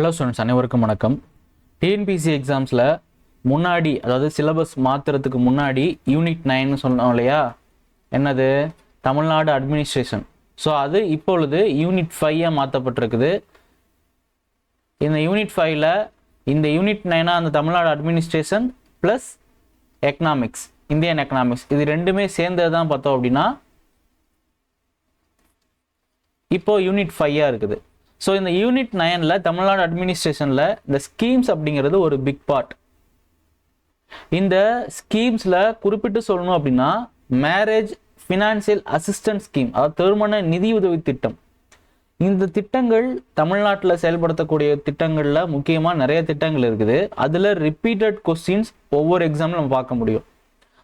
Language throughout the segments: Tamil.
ஹலோ ஸ்டூடெண்ட்ஸ், அனைவருக்கும் வணக்கம். டிஎன்பிசி எக்ஸாம்ஸில் முன்னாடி, அதாவது சிலபஸ் மாற்றுறதுக்கு முன்னாடி யூனிட் 9 சொன்னோம் இல்லையா? என்னது? தமிழ்நாடு அட்மினிஸ்ட்ரேஷன். ஸோ அது இப்பொழுது யூனிட் 5 மாற்றப்பட்டிருக்குது. இந்த யூனிட் 5ல் இந்த யூனிட் 9 அந்த Tamil Nadu administration plus economics, Indian economics, இது ரெண்டுமே சேர்ந்தது தான் பார்த்தோம் அப்படின்னா இப்போ யூனிட் 5 இருக்குது. ஸோ இந்த யூனிட் 9ல் தமிழ்நாடு அட்மினிஸ்ட்ரேஷனில் இந்த ஸ்கீம்ஸ் அப்படிங்கிறது ஒரு பிக் பார்ட். இந்த ஸ்கீம்ஸில் குறிப்பிட்டு சொல்லணும் அப்படின்னா மேரேஜ் ஃபினான்சியல் அசிஸ்டன்ஸ் ஸ்கீம், அதாவது திருமண நிதியுதவி திட்டம். இந்த திட்டங்கள் தமிழ்நாட்டில் செயல்படுத்தக்கூடிய திட்டங்களில் முக்கியமாக நிறைய திட்டங்கள் இருக்குது. அதில் ரிப்பீட்டட் கொஸ்டின்ஸ் ஒவ்வொரு எக்ஸாமில் நம்ம பார்க்க முடியும்.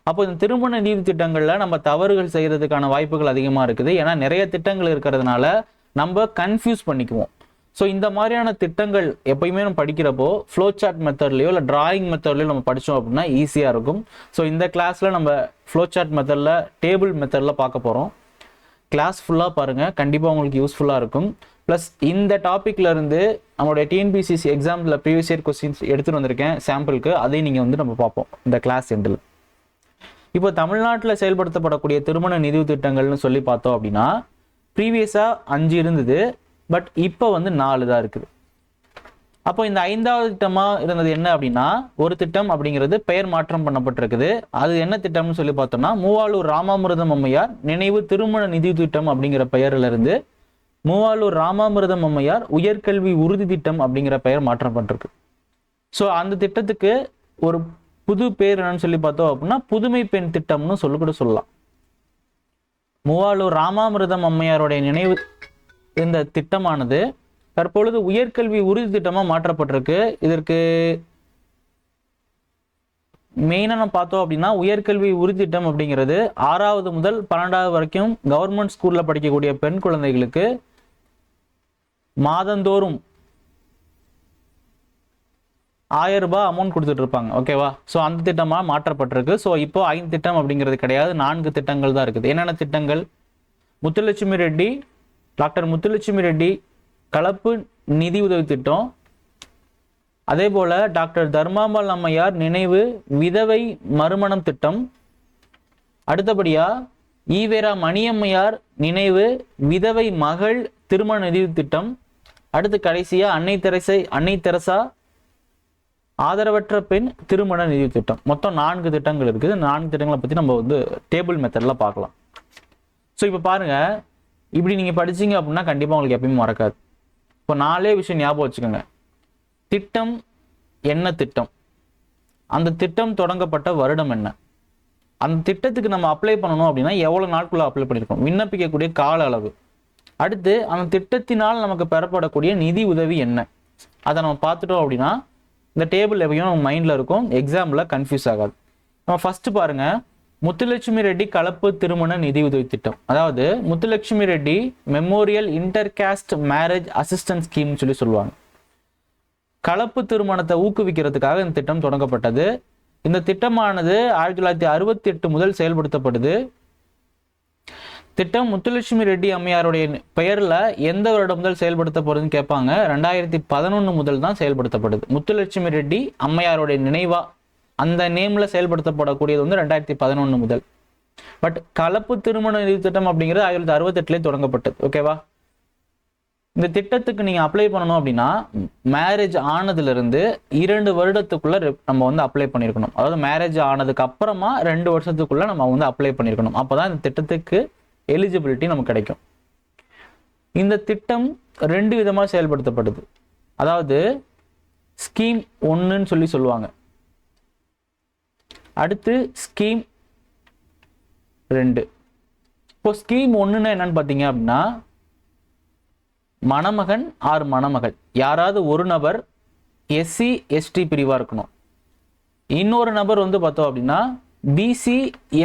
அப்போ இந்த திருமண நிதி திட்டங்களில் நம்ம தவறுகள் செய்கிறதுக்கான வாய்ப்புகள் அதிகமாக இருக்குது. ஏன்னா நிறைய திட்டங்கள் இருக்கிறதுனால நம்ம கன்ஃபியூஸ் பண்ணிக்குவோம். ஸோ இந்த மாதிரியான திட்டங்கள் எப்பயுமே நம்ம படிக்கிறப்போ ஃப்ளோ சார்ட் மெத்தட்லையோ இல்லை டிராயிங் மெத்தட்லையோ நம்ம படித்தோம் அப்படின்னா ஈஸியாக இருக்கும். ஸோ இந்த கிளாஸில் நம்ம ஃப்ளோ சார்ட் மெத்தடில், டேபிள் மெத்தடில் பார்க்க போகிறோம். கிளாஸ் ஃபுல்லாக பாருங்கள், கண்டிப்பாக உங்களுக்கு யூஸ்ஃபுல்லாக இருக்கும். ப்ளஸ் இந்த டாப்பிக்கில் இருந்து நம்மளுடைய டிஎன்பிசிசி எக்ஸாமில் ப்ரீவியஸ் இயர் கொஸ்டின்ஸ் எடுத்துகிட்டு வந்திருக்கேன் சாம்பிளுக்கு. அதையும் நீங்கள் வந்து நம்ம பார்ப்போம் இந்த கிளாஸ் எண்டில். இப்போ தமிழ்நாட்டில் செயல்படுத்தப்படக்கூடிய திருமண நிதி திட்டங்கள்னு சொல்லி பார்த்தோம் அப்படின்னா ப்ரீவியஸாக 5 இருந்தது, பட் இப்போ வந்து 4 தான் இருக்குது. அப்போ இந்த 5வது திட்டமாக இருந்தது என்ன அப்படின்னா, ஒரு திட்டம் அப்படிங்கிறது பெயர் மாற்றம் பண்ணப்பட்டிருக்குது. அது என்ன திட்டம்னு சொல்லி பார்த்தோம்னா மூவாலூர் ராமாமிர்தம் அம்மையார் நினைவு திருமண நிதி திட்டம் அப்படிங்கிற பெயரில் இருந்து மூவாலூர் ராமாமிர்தம் அம்மையார் உயர்கல்வி உறுதி திட்டம் அப்படிங்கிற பெயர் மாற்றம் பண்ணிருக்கு. ஸோ அந்த திட்டத்துக்கு ஒரு புது பேர் என்னன்னு சொல்லி பார்த்தோம் அப்படின்னா புதுமை பெண் திட்டம்னு சொல்லிக்கூட சொல்லலாம். மூவாலூர் ராமாமிர்தம் அம்மையாருடைய நினைவு இந்த திட்டமானது தற்பொழுது உயர்கல்வி உறுதி திட்டமாக மாற்றப்பட்டிருக்கு. இதற்கு மெயினாக நம்ம பார்த்தோம் அப்படின்னா உயர்கல்வி உறுதி திட்டம் அப்படிங்கிறது 6வது முதல் 12வது வரைக்கும் கவர்மெண்ட் ஸ்கூலில் படிக்கக்கூடிய பெண் குழந்தைகளுக்கு மாதந்தோறும் 1000 ரூபாய் அமௌண்ட் கொடுத்துட்டு இருப்பாங்க. ஓகேவா? ஸோ அந்த திட்டமாக மாற்றப்பட்டிருக்கு. ஸோ இப்போ 5 திட்டம் அப்படிங்கிறது கிடையாது, 4 திட்டங்கள் தான் இருக்குது. என்னென்ன திட்டங்கள்? முத்துலட்சுமி ரெட்டி, டாக்டர் முத்துலட்சுமி ரெட்டி கலப்பு நிதி உதவி திட்டம், அதே போல டாக்டர் தர்மாம்பாள் அம்மையார் நினைவு விதவை மறுமணம் திட்டம், அடுத்தபடியா ஈவேரா மணியம்மையார் நினைவு விதவை மகள் திருமண நிதி திட்டம், அடுத்து கடைசியா அன்னை தெரசா ஆதரவற்ற பெண் திருமண நிதி திட்டம். மொத்தம் 4 திட்டங்கள் இருக்குது. 4 திட்டங்களை பற்றி நம்ம வந்து டேபிள் மெத்தடில் பார்க்கலாம். ஸோ இப்போ பாருங்க, இப்படி நீங்கள் படிச்சீங்க அப்படின்னா கண்டிப்பாக உங்களுக்கு எப்பயுமே மறக்காது. இப்போ 4 விஷயம் ஞாபகம் வச்சுக்கோங்க. திட்டம் என்ன திட்டம், அந்த திட்டம் தொடங்கப்பட்ட வருடம் என்ன, அந்த திட்டத்துக்கு நம்ம அப்ளை பண்ணணும் அப்படின்னா எவ்வளோ நாட்குள்ள அப்ளை பண்ணியிருக்கோம், விண்ணப்பிக்கக்கூடிய கால அளவு, அடுத்து அந்த திட்டத்தினால் நமக்கு பெறப்படக்கூடிய நிதி உதவி என்ன, அதை நம்ம பார்த்துட்டோம் அப்படின்னா இந்த டேபிள் எப்பயும் நம்ம மைண்டில் இருக்கும், எக்ஸாமில் கன்ஃபியூஸ் ஆகாது. நம்ம ஃபர்ஸ்ட் பாருங்க, முத்துலட்சுமி ரெட்டி கலப்பு திருமண நிதி உதவி திட்டம். அதாவது Muthulakshmi Reddy memorial intercaste marriage assistance ஸ்கீம்னு சொல்லி சொல்லுவாங்க. கலப்பு திருமணத்தை ஊக்குவிக்கிறதுக்காக இந்த திட்டம் தொடங்கப்பட்டது. இந்த திட்டமானது 1968 முதல் செயல்படுத்தப்படுது. திட்டம் முத்துலட்சுமி ரெட்டி அம்மையாருடைய பெயரில் எந்த வருடம் முதல் செயல்படுத்தப்படுதுன்னு கேட்பாங்க. 2011 முதல் தான் செயல்படுத்தப்படுது. முத்துலட்சுமி ரெட்டி அம்மையாருடைய நினைவா அந்த நேமில் செயல்படுத்தப்படக்கூடியது வந்து 2011 முதல். பட் கலப்பு திருமண நிதி திட்டம் அப்படிங்கிறது 1968 தொடங்கப்பட்டது. ஓகேவா? இந்த திட்டத்துக்கு நீங்கள் அப்ளை பண்ணணும் அப்படின்னா மேரேஜ் ஆனதுலேருந்து 2 வருடத்துக்குள்ள நம்ம வந்து அப்ளை பண்ணியிருக்கணும். அதாவது மேரேஜ் ஆனதுக்கு அப்புறமா 2 வருஷத்துக்குள்ள நம்ம வந்து அப்ளை பண்ணியிருக்கணும். அப்போ தான் இந்த திட்டத்துக்கு எலிஜிபிலிட்டி நமக்கு கிடைக்கும். இந்த திட்டம் 2 விதமாக செயல்படுத்தப்படுது. அதாவது ஸ்கீம் 1ன்னு சொல்லி சொல்லுவாங்க, அடுத்து ஸ்கீம் 2. இப்போ ஸ்கீம் 1ன்னா என்னன்னு பார்த்தீங்க அப்படின்னா மணமகன் ஆர் மணமகள் யாராவது ஒரு நபர் எஸ்சி எஸ்டி பிரிவாக இருக்கணும். இன்னொரு நபர் வந்து பார்த்தோம் அப்படின்னா பிசி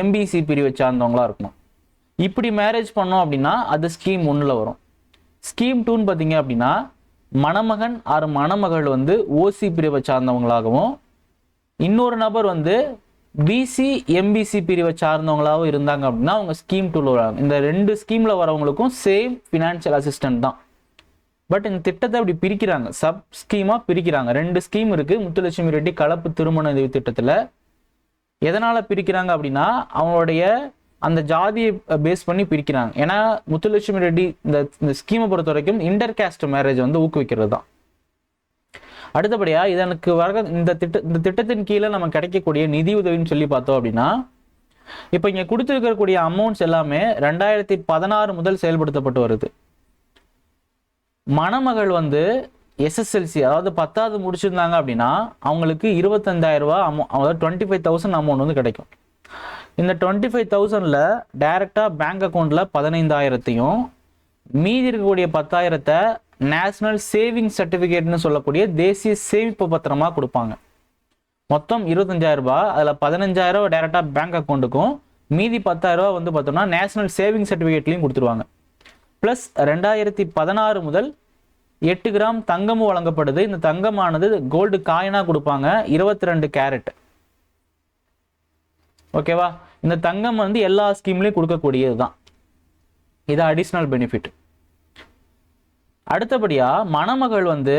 எம்பிசி பிரிவை சார்ந்தவங்களா இருக்கணும். இப்படி மேரேஜ் பண்ணோம் அப்படின்னா அது ஸ்கீம் 1ல் வரும். ஸ்கீம் 2ன்னு பார்த்தீங்க அப்படின்னா மணமகன் ஆர் மணமகள் வந்து ஓசி பிரிவை சார்ந்தவங்களாகவும் இன்னொரு நபர் வந்து பிசி எம்பிசி பிரிவை சார்ந்தவங்களாகவும் இருந்தாங்க அப்படின்னா அவங்க ஸ்கீம் 2ல வராங்க. இந்த 2 ஸ்கீமில் வரவங்களுக்கும் சேம் ஃபினான்ஷியல் அசிஸ்டன்ட் தான். பட் இந்த திட்டத்தை அப்படி பிரிக்கிறாங்க, சப் ஸ்கீமா பிரிக்கிறாங்க. 2 ஸ்கீம் இருக்கு முத்துலட்சுமி ரெட்டி கலப்பு திருமண நிதி திட்டத்துல. எதனால பிரிக்கிறாங்க அப்படின்னா அவங்களுடைய அந்த ஜாதியை பேஸ் பண்ணி பிரிக்கிறாங்க. ஏன்னா முத்துலட்சுமி ரெட்டி இந்த ஸ்கீமை பொறுத்த வரைக்கும் இன்டர் காஸ்ட் மேரேஜ் வந்து ஊக்குவிக்கிறது தான். அடுத்தபடியா இதனுக்கு வர இந்த திட்டத்தின் கீழே நம்ம கிடைக்கக்கூடிய நிதி உதவின்னு சொல்லி பார்த்தோம் அப்படின்னா, இப்ப இங்க கொடுத்திருக்கக்கூடிய அமௌண்ட்ஸ் எல்லாமே 2016 முதல் செயல்படுத்தப்பட்டு வருது. மணமகள் வந்து எஸ்எஸ்எல்சி அதாவது 10வது முடிச்சிருந்தாங்க அப்படின்னா அவங்களுக்கு 25,000 ரூபாய் அதாவது 25,000 அமௌண்ட் வந்து கிடைக்கும். இந்த 25,000ல டைரக்டா பேங்க் அக்கௌண்ட்ல 15,000த்தையும் மீதி இருக்கக்கூடிய 10,000த்தை நேஷனல் சேவிங் சர்டிபிகேட்னு சொல்லக்கூடிய தேசிய சேமிப்பு பத்திரமா கொடுப்பாங்க. மொத்தம் 25,000 ரூபாய், அதுல 15,000 டைரக்டா பேங்க் அக்கௌண்ட்டுக்கும் மீதி 10,000 வந்து பார்த்தோம்னா நேஷனல் சேவிங் சர்டிபிகேட்லையும் கொடுத்துருவாங்க. பிளஸ் 2016 முதல் 8 கிராம் தங்கமும் வழங்கப்படுது. இந்த தங்கமானது கோல்டு காயினா கொடுப்பாங்க, 22 கேரட். ஓகேவா? இந்த தங்கம் வந்து எல்லா ஸ்கீம்லயும் கொடுக்கக்கூடியது தான். இது அடிஷனல் பெனிஃபிட். அடுத்தபடியா மணமகள் வந்து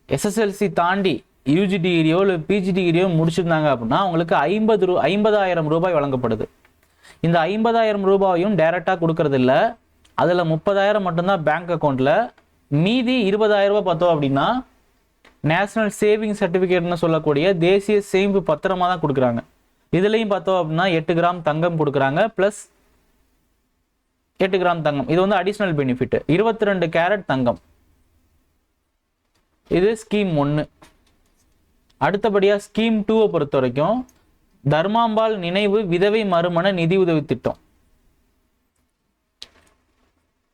எஸ்எஸ்எல்சி தாண்டி யூஜி டிகிரியோ இல்லை பிஜி டிகிரியோ முடிச்சிருந்தாங்க அப்படின்னா அவங்களுக்கு 50,000 ரூபாய் வழங்கப்படுது. இந்த 50,000 ரூபாயும் டைரக்டா கொடுக்கறது இல்லை, அதுல 30,000 மட்டும்தான் பேங்க் அக்கௌண்ட்ல, மீதி 20,000 ரூபாய் பார்த்தோம் அப்படின்னா நேஷனல் சேவிங் சர்டிபிகேட்னு சொல்லக்கூடிய தேசிய சேமிப்பு பத்திரமா தான் கொடுக்குறாங்க. இதுலையும் பார்த்தோம் அப்படின்னா 8 கிராம் தங்கம் கொடுக்குறாங்க, பிளஸ் 8 கிராம் தங்கம். இது வந்து அடிஷனல் பெனிஃபிட். 22 கேரட் தங்கம். இது ஸ்கீம் 1. அடுத்தபடியா ஸ்கீம் 2 பொறுத்த வரைக்கும் தர்மாம்பாள் நினைவு விதவை மறுமண நிதி உதவி திட்டம்.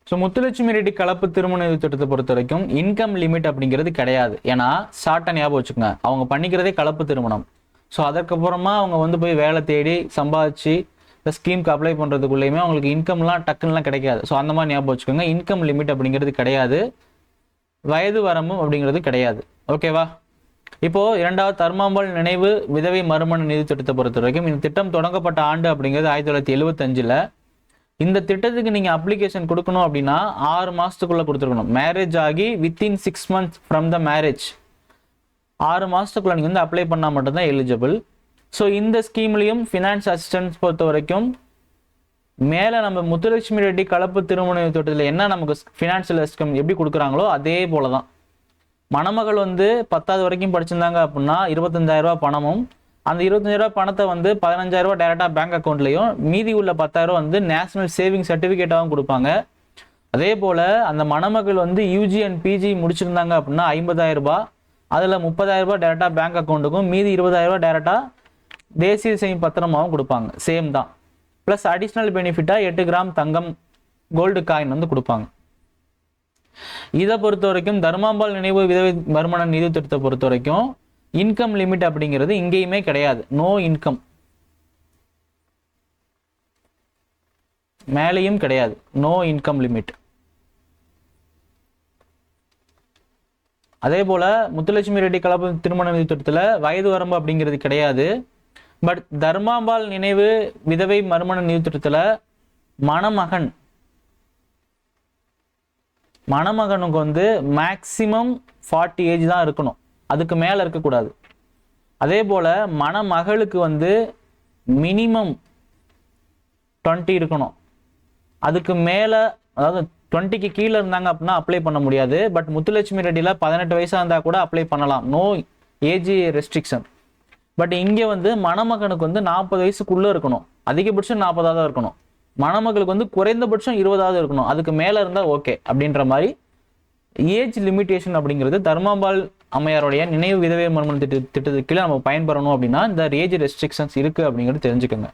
ஸோ முத்துலட்சுமி ரெட்டி கலப்பு திருமண நிதி திட்டத்தை பொறுத்த வரைக்கும் இன்கம் லிமிட் அப்படிங்கிறது கிடையாது. ஏன்னா ஷார்ட்டாக ஞாபகம் வச்சுக்கோங்க, அவங்க பண்ணிக்கிறதே கலப்பு திருமணம். ஸோ அதற்கப்புறமா அவங்க வந்து போய் வேலை தேடி சம்பாதிச்சு இந்த ஸ்கீமுக்கு அப்ளை பண்ணுறதுக்குள்ளேயுமே அவங்களுக்கு இன்கம்லாம் டக்குன்னெலாம் கிடைக்காது. ஸோ அந்த மாதிரி ஞாபகம் வச்சுக்கோங்க, இன்கம் லிமிட் அப்படிங்கிறது கிடையாது, வயது வரம்பு அப்படிங்கிறது கிடையாது. ஓகேவா? இப்போ 2வது தர்மாம்பாள் நினைவு விதவை மறுமண நிதி திட்டத்தை பொறுத்த வரைக்கும் இந்த திட்டம் தொடங்கப்பட்ட ஆண்டு அப்படிங்கிறது 1975. இந்த திட்டத்துக்கு நீங்க அப்ளிகேஷன் கொடுக்கணும் அப்படின்னா 6 மாசத்துக்குள்ள கொடுத்துருக்கணும். மேரேஜ் ஆகி within 6 months from the marriage 6 மாசத்துக்குள்ள நீங்க வந்து அப்ளை பண்ணா மட்டும்தான் எலிஜிபிள். ஸோ இந்த ஸ்கீம்லையும் ஃபினான்ஸ் அசிஸ்டன்ஸ் பொறுத்த வரைக்கும் மேலே நம்ம முத்துலட்சுமி ரெட்டி கலப்பு திருமண திட்டத்தில் என்ன நமக்கு ஃபினான்ஷியல் அசிஸ்டன்ஸ் எப்படி கொடுக்குறாங்களோ அதே போல தான். மணமகள் வந்து 10வது வரைக்கும் படிச்சிருந்தாங்க அப்படின்னா 25,000 ரூபாய் பணமும், அந்த 25,000 ரூபாய் பணத்தை வந்து 15,000 ரூபாய் டைரக்டா பேங்க் அக்கௌண்ட்லையும், மீதி உள்ள 10,000 வந்து நேஷனல் சேவிங் சர்டிஃபிகேட்டாகவும் கொடுப்பாங்க. அதே போல அந்த மணமகள் வந்து யூஜி அண்ட் பிஜி முடிச்சிருந்தாங்க அப்படின்னா 50,000 ரூபாய், அதில் 30,000 ரூபாய் டைரக்டா பேங்க் அக்கௌண்ட்டுக்கும், மீதி 20,000 ரூபாய் டைரக்டா தேசிய சேமிப்பு பத்திரமாகவும் கொடுப்பாங்க. சேம் தான். பிளஸ் அடிஷனல் பெனிஃபிட்டா 8 கிராம் தங்கம் கோல்டு காயின் வந்து கொடுப்பாங்க. இதை பொறுத்த வரைக்கும் தர்மாம்பாள் நினைவு விதவை மறுமண நிதி திட்டத்தை பொறுத்த வரைக்கும் இன்கம் லிமிட் அப்படிங்கிறது இங்கேயுமே கிடையாது. நோ இன்கம், மேலேயும் கிடையாது, நோ இன்கம் லிமிட். அதே போல முத்துலட்சுமி ரெட்டி கலப்பு திருமண நிதி திட்டத்தில் வயது வரம்பு அப்படிங்கிறது கிடையாது. பட் தர்மாம்பாள் நினைவு விதவை மறுமண நிதி திட்டத்தில் மணமகனுக்கு வந்து மேக்சிமம் 40 ஏஜ் தான் இருக்கணும், அதுக்கு மேலே இருக்கக்கூடாது. அதே போல் மணமகளுக்கு வந்து மினிமம் 20 இருக்கணும், அதுக்கு மேலே அதாவது 20க்கு கீழே இருந்தாங்க அப்படின்னா அப்ளை பண்ண முடியாது. பட் முத்துலட்சுமி ரெட்டியில் 18 வயசாக இருந்தால் கூட அப்ளை பண்ணலாம், நோ ஏஜ் ரெஸ்ட்ரிக்ஷன். பட் இங்கே வந்து மணமகனுக்கு வந்து 40 வயசுக்குள்ளே இருக்கணும், அதிகபட்சம் 40ஆவது இருக்கணும். மணமகளுக்கு வந்து குறைந்தபட்சம் 20ஆவது இருக்கணும், அதுக்கு மேலே இருந்தால் ஓகே அப்படின்ற மாதிரி ஏஜ் லிமிட்டேஷன் அப்படிங்கிறது தர்மாம்பாள் அம்மையாருடைய நினைவு விதவை மறுமண திட்டத்துக்கு கீழே நம்ம பயன்பெறணும் அப்படின்னா இந்த ஏஜ் ரெஸ்ட்ரிக்ஷன்ஸ் இருக்குது அப்படிங்கிறது தெரிஞ்சுக்கோங்க.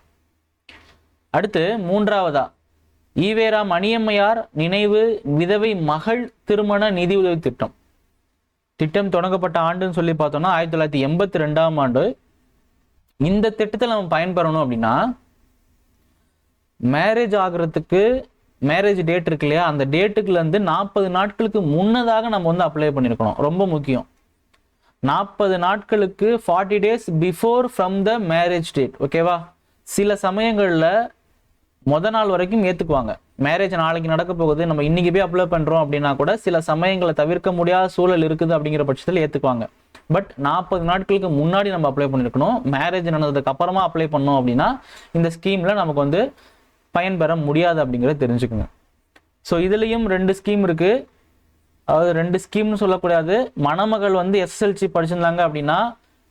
அடுத்து 3வதா ஈவேரா மணியம்மையார் நினைவு விதவை மகள் திருமண நிதி உதவி திட்டம். திட்டம் தொடங்கப்பட்ட ஆண்டுன்னு சொல்லி பார்த்தோம்னா 1982ஆம் ஆண்டு. இந்த திட்டத்தில் நம்ம பயன்பெறணும் அப்படின்னா மேரேஜ் ஆகிறதுக்கு மேரேஜ் டேட் இருக்கு இல்லையா, அந்த டேட்டுக்குல இருந்து 40 நாட்களுக்கு முன்னதாக நம்ம வந்து அப்ளை பண்ணியிருக்கணும். ரொம்ப முக்கியம், 40 நாட்களுக்கு 40 days before from the marriage date. ஓகேவா? சில சமயங்களில் நாள் வரைக்கும் ஏற்றுக்குவாங்க. மேரேஜ் நாளைக்கு நடக்க போகுது, நம்ம இன்னைக்கு போய் அப்ளை பண்ணுறோம் அப்படின்னா கூட சில சமயங்களை தவிர்க்க முடியாத சூழல் இருக்குது அப்படிங்கிற பட்சத்தில் ஏற்றுக்குவாங்க. பட் 40 நாட்களுக்கு முன்னாடி நம்ம அப்ளை பண்ணியிருக்கணும். மேரேஜ் நடந்ததுக்கு அப்புறமா அப்ளை பண்ணோம் அப்படின்னா இந்த ஸ்கீமில் நமக்கு வந்து பயன்பெற முடியாது அப்படிங்கிறத தெரிஞ்சுக்கோங்க. ஸோ இதுலேயும் 2 ஸ்கீம் இருக்குது. அதாவது 2 ஸ்கீம்னு சொல்லக்கூடாது. மணமகள் வந்து எஸ்எஸ்எல்சி படிச்சிருந்தாங்க அப்படின்னா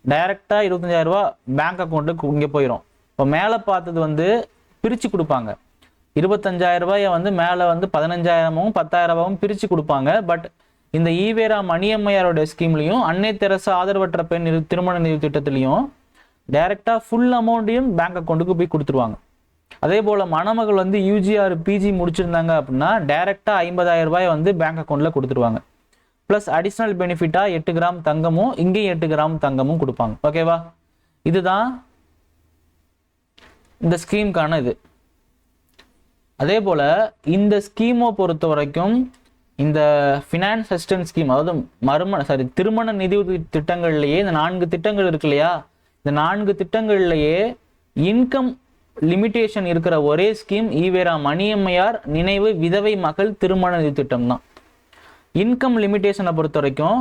டைரெக்டாக 25,000 ரூபா பேங்க் அக்கௌண்ட்டுக்கு இங்கே போயிடும். இப்போ மேலே பார்த்தது வந்து பிரித்து கொடுப்பாங்க. 25,000 ரூபாயை வந்து மேலே வந்து 15,000 10,000 பிரித்து கொடுப்பாங்க. பட் இந்த ஈவேரா மணியம்மையாரோட ஸ்கீம்லையும் அன்னை தெரசா ஆதரவற்ற பெண் திருமண நிதி திட்டத்திலையும் டைரெக்டாக ஃபுல் அமௌண்ட்டையும் பேங்க் அக்கௌண்ட்டுக்கு போய் கொடுத்துருவாங்க. அதே போல் மணமகள் வந்து யூஜிஆர் பிஜி முடிச்சிருந்தாங்க அப்படின்னா டைரெக்டாக 50,000 ரூபாயை வந்து பேங்க் அக்கௌண்ட்டில் கொடுத்துருவாங்க. ப்ளஸ் அடிஷ்னல் பெனிஃபிட்டாக 8 கிராம் தங்கமும் இங்கேயும் 8 கிராம் தங்கமும் கொடுப்பாங்க. ஓகேவா? இதுதான் இந்த ஸ்கீமுக்கான இது. அதே போல் இந்த ஸ்கீமை பொறுத்த வரைக்கும் இந்த ஃபினான்ஸ் அசிஸ்டன்ஸ் ஸ்கீம், அதாவது திருமண நிதி திட்டங்கள்லேயே இந்த 4 திட்டங்கள் இருக்கு இல்லையா, இந்த 4 திட்டங்கள்லேயே இன்கம் லிமிட்டேஷன் இருக்கிற ஒரே ஸ்கீம் ஈவேரா மணியம்மையார் நினைவு விதவை மகள் திருமண நிதி திட்டம் தான். இன்கம் லிமிட்டேஷனை பொறுத்த வரைக்கும்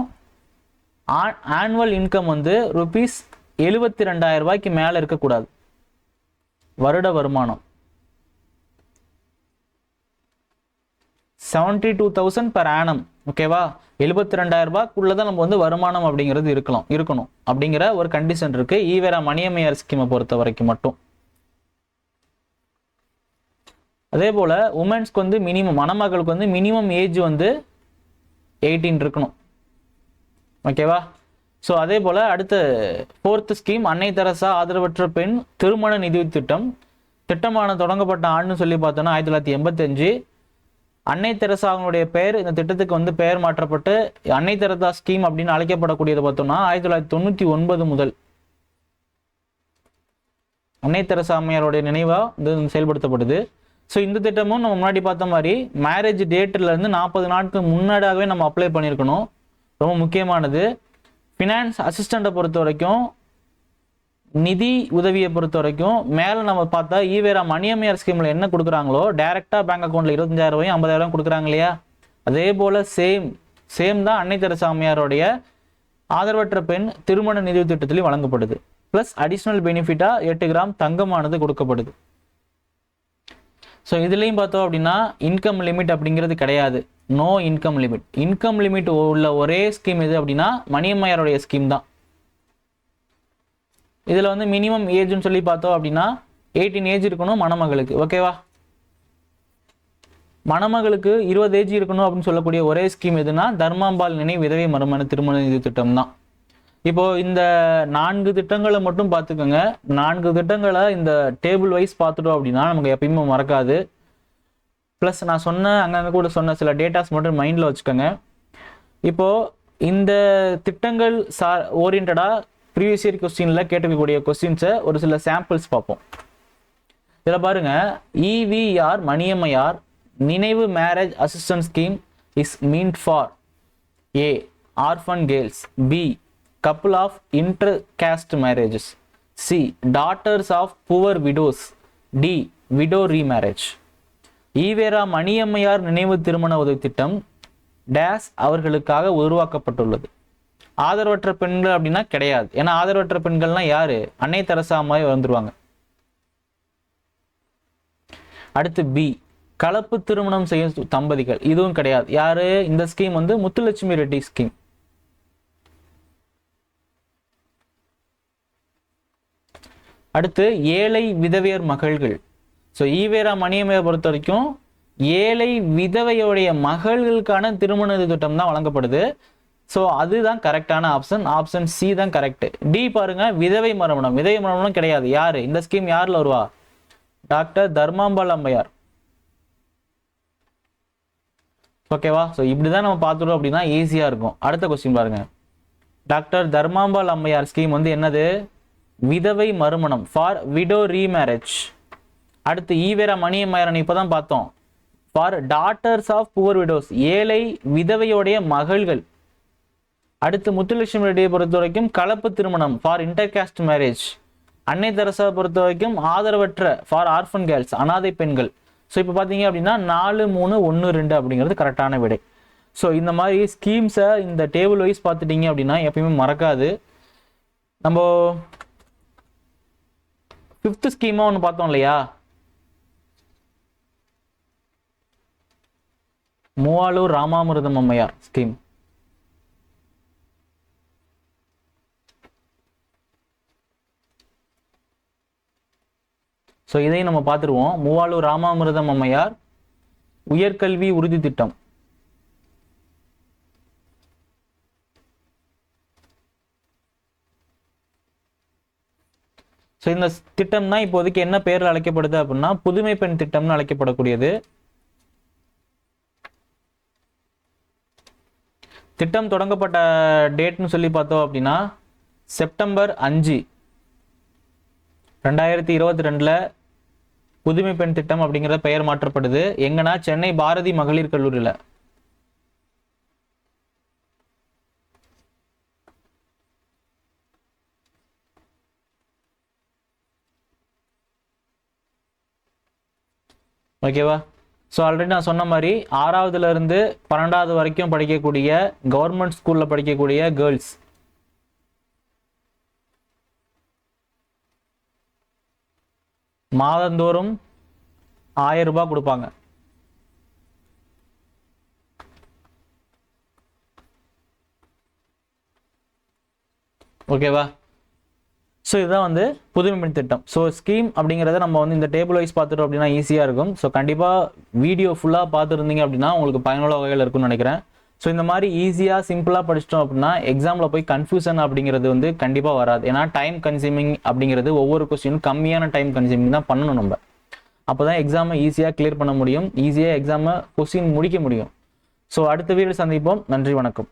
ஆனுவல் இன்கம் வந்து ₹72,000 ரூபாய்க்கு மேலே இருக்கக்கூடாது. வருட வருமானம் 72,000 per annum. ஓகேவா? 72,000 ரூபாய்க்குள்ளதான் நம்ம வந்து வருமானம் அப்படிங்கிறது இருக்கணும் அப்படிங்கிற ஒரு கண்டிஷன் இருக்கு ஈவேரா மணியம்மையார் ஸ்கீமை பொறுத்த வரைக்கும் மட்டும். அதே போல உமன்ஸ்க்கு வந்து மினிமம், மணமகளுக்கு வந்து மினிமம் ஏஜ் வந்து 18 இருக்கணும். ஓகேவா? ஸோ அதே போல் அடுத்த 4th ஸ்கீம் அன்னை தெரசா ஆதரவற்ற பெண் திருமண நிதி திட்டம். திட்டமான தொடங்கப்பட்ட ஆண்டுன்னு சொல்லி பார்த்தோன்னா 1985. அன்னை தெரசா அவங்களுடைய பெயர் இந்த திட்டத்துக்கு வந்து பெயர் மாற்றப்பட்டு அன்னை தெரசா ஸ்கீம் அப்படின்னு அழைக்கப்படக்கூடியதை பார்த்தோம்னா 1999 முதல் அன்னை தெரசா அம்மையாருடைய நினைவாக இது செயல்படுத்தப்படுது. ஸோ இந்த திட்டமும் நம்ம முன்னாடி பார்த்த மாதிரி மேரேஜ் டேட்லேருந்து 40 நாட்களுக்கு முன்னாடியாகவே நம்ம அப்ளை பண்ணியிருக்கணும். ரொம்ப முக்கியமானது. ஃபினான்ஸ் அசிஸ்டண்ட்டை பொறுத்த வரைக்கும், நிதி உதவியை பொறுத்த வரைக்கும் மேலே நம்ம பார்த்தா ஈவேரா மணியம்மையார் ஸ்கீமில் என்ன கொடுக்குறாங்களோ டைரெக்டாக பேங்க் அக்கௌண்ட்டில் 25,000 ரூபாயும் 50,000 கொடுக்குறாங்க இல்லையா, அதே போல் சேம் தான் அன்னை தெரசா அம்மையாருடைய ஆதரவற்ற பெண் திருமண நிதி திட்டத்திலையும் வழங்கப்படுது. ப்ளஸ் அடிஷ்னல் பெனிஃபிட்டாக 8 கிராம் தங்கமானது கொடுக்கப்படுது. ஸோ இதுலேயும் பார்த்தோம் அப்படின்னா இன்கம் லிமிட் அப்படிங்கிறது கிடையாது. No income limit. Income limit உள்ள ஒரே ஸ்கீம் எது அப்படின்னா மணியம்மையாருடைய ஸ்கீம் தான். இதில் வந்து மினிமம் ஏஜ்னு சொல்லி பார்த்தோம் அப்படின்னா 18 ஏஜ் இருக்கணும் மணமகளுக்கு. ஓகேவா? மணமகளுக்கு 20 ஏஜ் இருக்கணும் அப்படின்னு சொல்லக்கூடிய ஒரே ஸ்கீம் எதுனா தர்மாம்பாள் நினைவு விதவை மறுமண திருமண நிதி திட்டம் தான். இப்போ இந்த 4 திட்டங்களை மட்டும் பார்த்துக்கோங்க. 4 திட்டங்களை இந்த டேபிள் வைஸ் பார்த்துட்டோம் அப்படின்னா நமக்கு எப்பயுமே மறக்காது. ப்ளஸ் நான் அங்கங்கே கூட சொன்ன சில டேட்டாஸ் மட்டும் மைண்டில் வச்சுக்கோங்க. இப்போது இந்த திட்டங்கள் ஓரியன்டாக ப்ரீவியஸ் இயர் கொஸ்டினில் கேட்கக்கூடிய கொஸ்டின்ஸை ஒரு சில சாம்பிள்ஸ் பார்ப்போம். இதில் பாருங்க, ஈவிஆர் மணியம்மையார் நினைவு marriage assistance scheme is meant for a orphan girls, B couple of intercaste marriages, C daughters of poor widows, D widow remarriage. EVR Maniammaiyar நினைவு திருமண உதவி திட்டம் டேஸ் அவர்களுக்காக உருவாக்கப்பட்டுள்ளது. ஆதரவற்ற பெண்கள் அப்படின்னா கிடையாது. ஏன்னா ஆதரவற்ற பெண்கள்னா யாரு? அன்னை தெரசா அம்மாவை வந்துருவாங்க. அடுத்து பி கலப்பு திருமணம் செய்யும் தம்பதிகள், இதுவும் கிடையாது. யாரு? இந்த ஸ்கீம் வந்து முத்துலட்சுமி ரெட்டி ஸ்கீம். அடுத்து ஏழை விதவையர் மகள்கள். ஸோ ஈவேரா மணியம்மையை பொறுத்த வரைக்கும் ஏழை விதவையுடைய மகள்களுக்கான திருமண திட்டம் தான் வழங்கப்படுது. ஸோ அதுதான் கரெக்டான ஆப்ஷன். ஆப்ஷன் சி தான் கரெக்ட். டி பாருங்க, விதவை மறுமணம். விதவை மறுமணம் கிடையாது. யாரு இந்த ஸ்கீம் யாரில் வருவா? டாக்டர் தர்மாம்பாள் அம்மையார். ஓகேவா? ஸோ இப்படிதான் நம்ம பார்த்துட்டோம் அப்படின்னா ஈஸியாக இருக்கும். அடுத்த கொஸ்டின் பாருங்க. டாக்டர் தர்மாம்பாள் அம்மையார் ஸ்கீம் வந்து என்னது? விதவை மறுமணம், ஃபார் விடோ ரீமேரேஜ். அடுத்து ஈவேரா மணியம்மையார் இப்போதான் பார்த்தோம், for daughters of poor widows, ஏழை விதவையோடைய மகள்கள். அடுத்து முத்துலட்சுமி ரெட்டியை பொறுத்த வரைக்கும் கலப்பு திருமணம், ஃபார் இன்டர்காஸ்ட் மேரேஜ். அன்னை தெரசா பொறுத்த வரைக்கும் ஆதரவற்ற ஃபார் ஆர்ஃபன் கேர்ள்ஸ், அனாதை பெண்கள். ஸோ இப்போ பார்த்தீங்க அப்படின்னா 4, 3, 1, 2 அப்படிங்கிறது கரெக்டான விடை. ஸோ இந்த மாதிரி ஸ்கீம்ஸை இந்த டேபிள் வைஸ் பார்த்துட்டீங்க அப்படின்னா எப்பயுமே மறக்காது. நம்ம 5th ஸ்கீமாக ஒன்று பார்த்தோம் இல்லையா, மூவாலூர் ராமாமிர்தம் அம்மையார் ஸ்கீம். ஸோ இதையும் நம்ம பார்த்துருவோம். மூவாலூர் ராமாமிர்தம் அம்மையார் உயர்கல்வி உறுதி திட்டம். ஸோ இந்த திட்டம் தான் இப்போதைக்கு என்ன பேரில் அழைக்கப்படுது அப்படின்னா புதுமை பெண் திட்டம்னு அழைக்கப்படக்கூடியது. திட்டம் தொடங்கப்பட்ட டேட்னு சொல்லி பார்த்தோம் அப்படின்னா செப்டம்பர் 5, 2022 புதுமை பெண் திட்டம் அப்படிங்கிறத பெயர் மாற்றப்படுது. எங்கன்னா சென்னை பாரதி மகளிர் கல்லூரியில். ஓகேவா? ஸோ ஆல்ரெடி நான் சொன்ன மாதிரி 6வதுல இருந்து 12வது வரைக்கும் படிக்கக்கூடிய கவர்மெண்ட் ஸ்கூலில் படிக்கக்கூடிய கேர்ள்ஸ் மாதந்தோறும் 1000 ரூபாய் கொடுப்பாங்க. ஓகேவா? ஸோ இதுதான் வந்து புதுமை பெண் திட்டம். ஸோ ஸ்கீம் அப்படிங்கிறத நம்ம வந்து இந்த டேபிள் வைஸ் பார்த்துட்டோம் அப்படின்னா ஈஸியாக இருக்கும். ஸோ கண்டிப்பாக வீடியோ ஃபுல்லாக பார்த்துருந்தீங்க அப்படின்னா உங்களுக்கு பயனுள்ள வகையில் இருக்கும்னு நினைக்கிறேன். ஸோ இந்த மாதிரி ஈஸியாக சிம்பிளாக படிச்சிட்டோம் அப்படின்னா எக்ஸாமில் போய் கன்ஃபியூஷன் அப்படிங்கிறது வந்து கண்டிப்பாக வராது. ஏன்னா டைம் கன்சியூமிங் அப்படிங்கிறது ஒவ்வொரு கொஸ்டினும் கம்மியான டைம் கன்சியூமிங் தான் பண்ணணும் நம்ம. அப்போ தான் எக்ஸாமை ஈஸியாக கிளியர் பண்ண முடியும், ஈஸியாக எக்ஸாமை கொஸ்டின் முடிக்க முடியும். ஸோ அடுத்த வீடியோ சந்திப்போம். நன்றி, வணக்கம்.